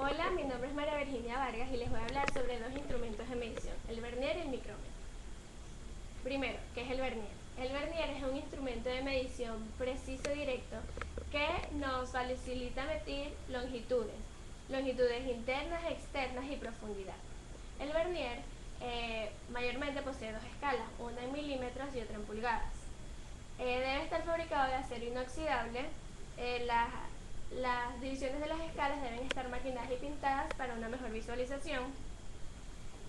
Hola, mi nombre es María Virginia Vargas y les voy a hablar sobre dos instrumentos de medición, el vernier y el micrómetro. Primero, ¿qué es el vernier? El vernier es un instrumento de medición preciso y directo que nos facilita medir longitudes internas, externas y profundidad. El vernier mayormente posee dos escalas, una en milímetros y otra en pulgadas. Debe estar fabricado de acero inoxidable. Las divisiones de las escalas deben estar maquinadas y pintadas para una mejor visualización.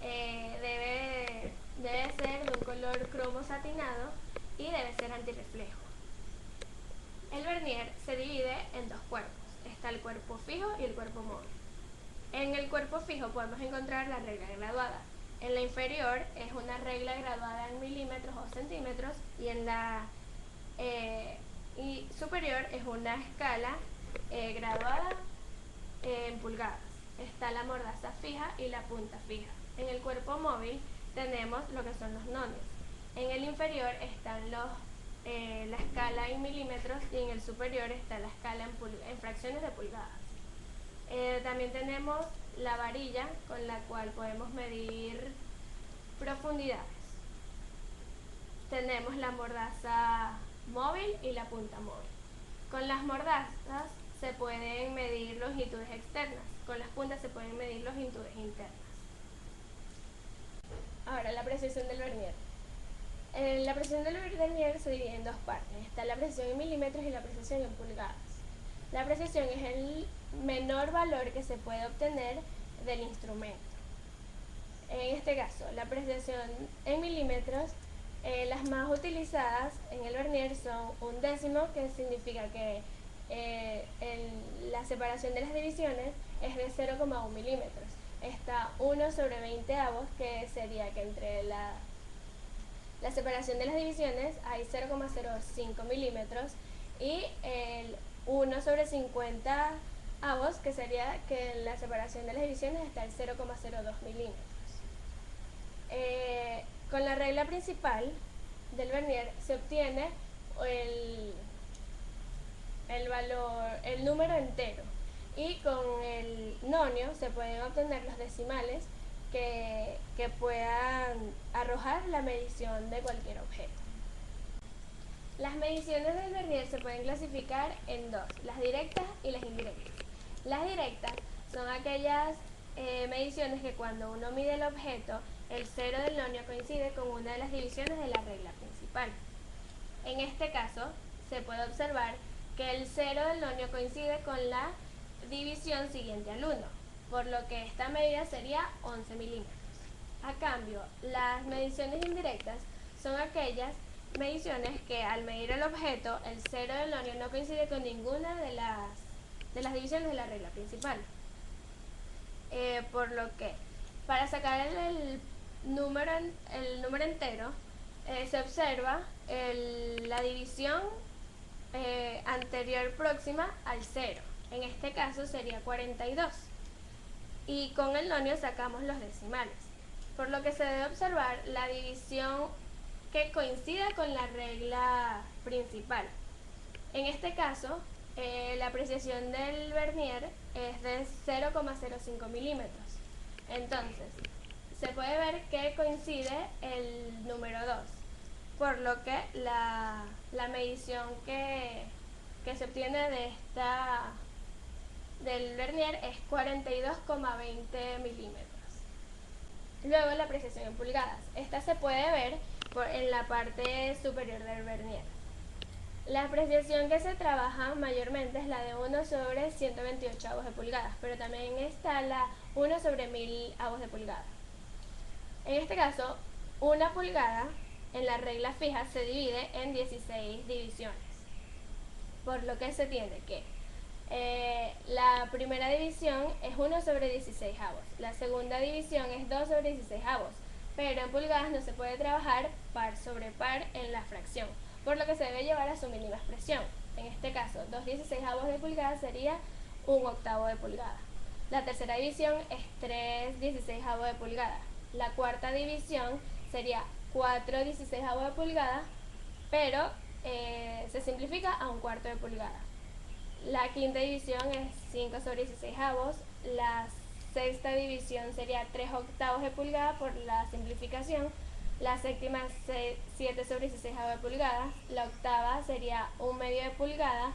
Debe ser de un color cromo satinado y debe ser antirreflejo. El vernier se divide en dos cuerpos. Está el cuerpo fijo y el cuerpo móvil. En el cuerpo fijo podemos encontrar la regla graduada. En la inferior es una regla graduada en milímetros o centímetros y en la superior es una escala graduada en pulgadas. Está la mordaza fija y la punta fija. En el cuerpo móvil tenemos lo que son los nonios. En el inferior están la escala en milímetros y en el superior está la escala en fracciones de pulgadas. También tenemos la varilla con la cual podemos medir profundidades. Tenemos la mordaza móvil y la punta móvil. Con las mordazas se pueden medir longitudes externas, con las puntas se pueden medir longitudes internas. Ahora, la precisión del vernier. La precisión del vernier se divide en dos partes. Está la precisión en milímetros y la precisión en pulgadas. La precisión es el menor valor que se puede obtener del instrumento. En este caso, la precisión en milímetros, las más utilizadas en el vernier son un décimo, que significa que la separación de las divisiones es de 0,1 milímetros. Está 1 sobre 20avos, que sería que entre la separación de las divisiones hay 0,05 milímetros, y el 1 sobre 50avos, que sería que en la separación de las divisiones está el 0,02 milímetros. Con la regla principal del vernier se obtiene el número entero, y con el nonio se pueden obtener los decimales que puedan arrojar la medición de cualquier objeto. Las mediciones del vernier se pueden clasificar en dos, las directas y las indirectas. Las directas son aquellas mediciones que cuando uno mide el objeto, el cero del nonio coincide con una de las divisiones de la regla principal. En este caso, se puede observar que el cero del nonio coincide con la división siguiente al 1, por lo que esta medida sería 11 milímetros. A cambio, las mediciones indirectas son aquellas mediciones que al medir el objeto, el cero del nonio no coincide con ninguna de las divisiones de la regla principal. Por lo que, para sacar el número entero, se observa la división anterior próxima al 0. En este caso sería 42. Y con el nonio sacamos los decimales, por lo que se debe observar la división que coincida con la regla principal. En este caso, la precisión del vernier es de 0,05 milímetros. Entonces, se puede ver que coincide el número 2, por lo que la medición que se obtiene del vernier es 42,20 milímetros. Luego, la precisión en pulgadas. Esta se puede ver en la parte superior del vernier. La precisión que se trabaja mayormente es la de 1 sobre 128 avos de pulgadas, pero también está la 1 sobre 1000 avos de pulgada. En este caso, una pulgada en la regla fija se divide en 16 divisiones, por lo que se entiende que la primera división es 1 sobre 16 avos, la segunda división es 2 sobre 16 avos, pero en pulgadas no se puede trabajar par sobre par en la fracción, por lo que se debe llevar a su mínima expresión. En este caso, 2/16 de pulgada sería 1/8 de pulgada. La tercera división es 3/16 de pulgada. La cuarta división sería 4/16 de pulgada, pero se simplifica a 1/4 de pulgada. La quinta división es 5 sobre 16 avos. La sexta división sería 3 octavos de pulgada por la simplificación. La séptima 7 sobre 16 avos de pulgada. La octava sería 1 medio de pulgada.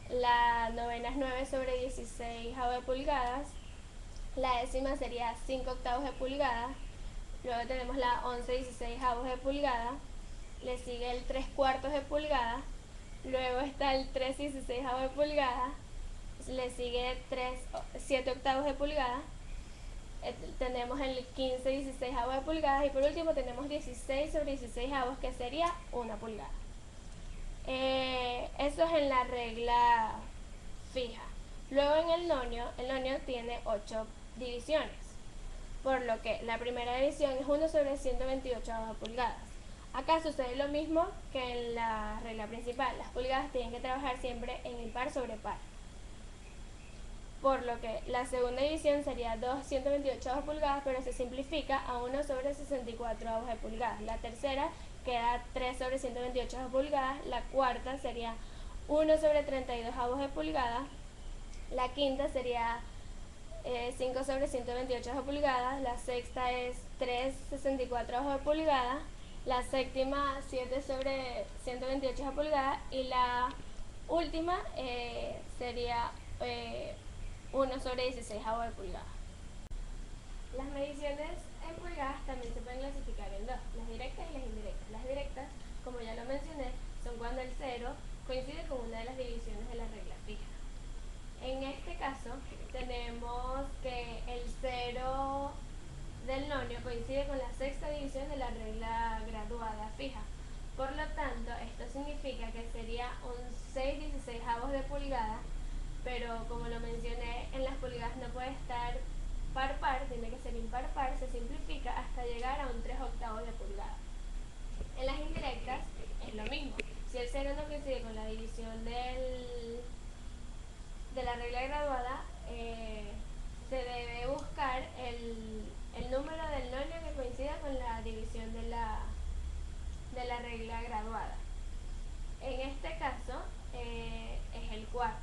La novena es 9 sobre 16 avos de pulgadas. La décima sería 5 octavos de pulgada. Luego tenemos la 11 16 avos de pulgada. Le sigue el 3 cuartos de pulgada. Luego está el 3 16 avos de pulgada. Le sigue 7 octavos de pulgada. Tenemos el 15 16 avos de pulgada. Y por último tenemos 16 sobre 16 avos, que sería 1 pulgada. Eso es en la regla fija. Luego en el nonio tiene 8 divisiones, por lo que la primera división es 1 sobre 128 pulgadas. Acá sucede lo mismo que en la regla principal. Las pulgadas tienen que trabajar siempre en impar sobre par, por lo que la segunda división sería 2 128 pulgadas, pero se simplifica a 1 sobre 64 avos de pulgadas. La tercera queda 3 sobre 128 pulgadas. La cuarta sería 1 sobre 32 avos de pulgada. La quinta sería 5 sobre 128 pulgadas. La sexta es 3 64 avos de pulgada. La séptima 7 sobre 128 pulgadas. Y la última sería 1 sobre 16 avos de pulgada. Las mediciones en pulgadas también se pueden clasificar en dos: las directas y las indirectas. Las directas, como ya lo mencioné, son cuando el cero coincide con una de las divisiones de la regla fija. En este caso tenemos que el cero del nonio coincide con la sexta división de la regla graduada fija. Por lo tanto, esto significa que sería un 6 16 avos de pulgada, pero como lo mencioné, en las pulgadas no puede estar par par, tiene que ser impar par. Se simplifica hasta llegar a un 3 octavos de pulgada. En las indirectas es lo mismo. Si el cero no coincide con la división de la regla graduada, se debe buscar el número del nonio que coincida con la división de la regla graduada. En este caso es el 4.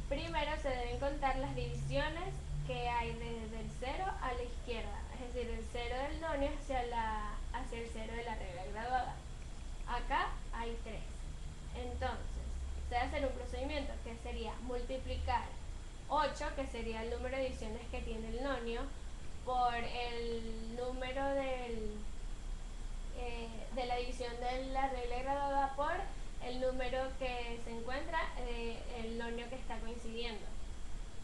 Primero se deben contar las divisiones que hay desde el 0 a la izquierda, es decir, el 0 del nonio hacia el 0 de la regla graduada. Acá hay 3. Entonces, se debe hacer un procedimiento que sería multiplicar 8, que sería el número de divisiones que tiene el nonio, por el número de la división de la regla graduada por el número que se encuentra el nonio que está coincidiendo.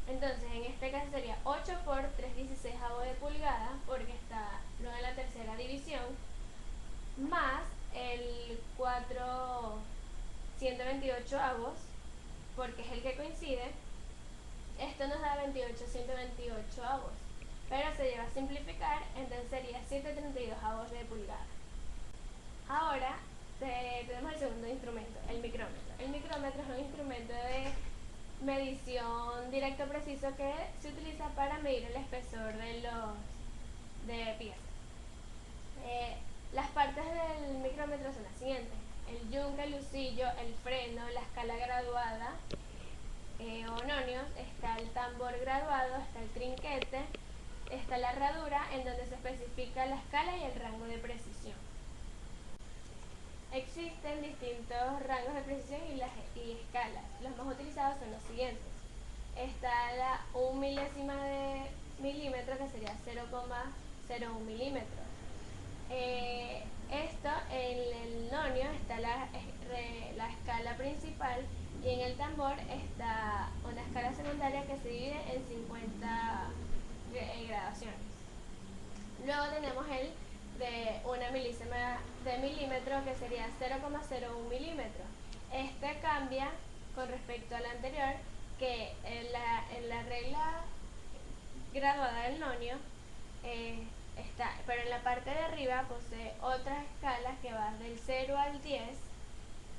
Entonces, en este caso sería 8 por 3 16 avos de pulgada, porque está lo de la tercera división, más el 4 128 avos, porque es el que coincide. Esto nos da 28 128 avos, pero se lleva a simplificar, entonces sería 732 avos de pulgada. Ahora tenemos el segundo instrumento, el micrómetro. El micrómetro es un instrumento de medición directo preciso que se utiliza para medir el espesor de piezas. Las partes del micrómetro son las siguientes: el yunque, el lucillo, el freno, la escala graduada o nonios, está el tambor graduado, está el trinquete, está la herradura, en donde se especifica la escala y el rango de precisión. Existen distintos rangos de precisión y escalas. Los más utilizados son los siguientes. Está la 1 milésima de milímetro, que sería 0,01 milímetros. Esto en el nonio está la escala principal, y en el tambor está una escala secundaria que se divide en 50 gradaciones. Luego tenemos el de 1 milésima de milímetro, que sería 0,01 milímetros. Este cambia con respecto al anterior, que en la regla graduada del nonio está, pero en la parte de arriba posee otras escalas que van del 0 al 10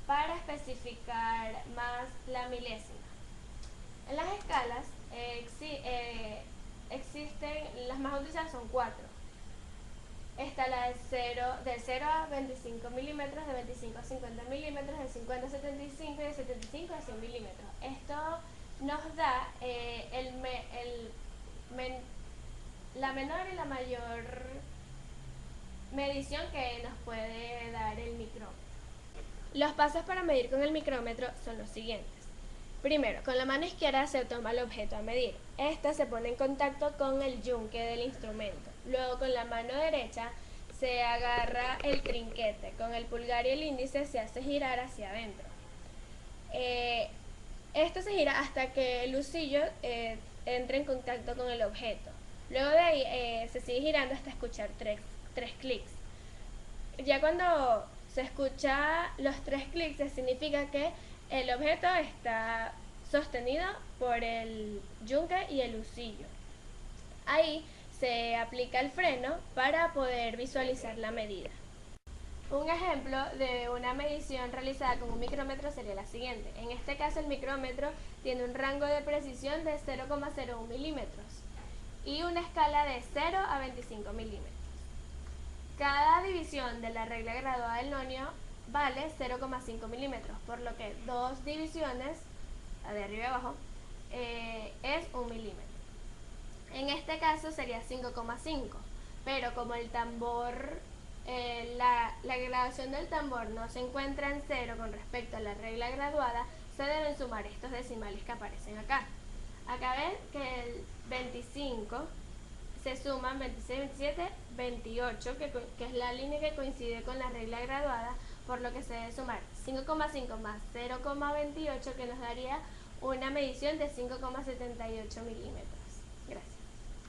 para especificar más la milésima. En las escalas existen, las más utilizadas son 4. Está la del 0 a 25 milímetros, de 25 a 50 milímetros, de 50 a 75 y de 75 a 100 milímetros. Esto nos da la menor y la mayor medición que nos puede dar el micrómetro. Los pasos para medir con el micrómetro son los siguientes. Primero, con la mano izquierda se toma el objeto a medir. Esta se pone en contacto con el yunque del instrumento. Luego, con la mano derecha se agarra el trinquete. Con el pulgar y el índice se hace girar hacia adentro. Esto se gira hasta que el husillo entre en contacto con el objeto. Luego de ahí se sigue girando hasta escuchar tres clics. Ya cuando se escucha los 3 clics, significa que el objeto está sostenido por el yunque y el husillo. Ahí se aplica el freno para poder visualizar la medida. Un ejemplo de una medición realizada con un micrómetro sería la siguiente. En este caso el micrómetro tiene un rango de precisión de 0,01 milímetros y una escala de 0 a 25 milímetros. Cada división de la regla graduada del nonio vale 0,5 milímetros, por lo que 2 divisiones, la de arriba y abajo, es 1 milímetro. En este caso sería 5,5, pero como el tambor, la graduación del tambor no se encuentra en 0 con respecto a la regla graduada, se deben sumar estos decimales que aparecen acá. Acá ven que el 25 se suman 26, 27, 28, que es la línea que coincide con la regla graduada, por lo que se debe sumar 5,5 más 0,28, que nos daría una medición de 5,78 milímetros.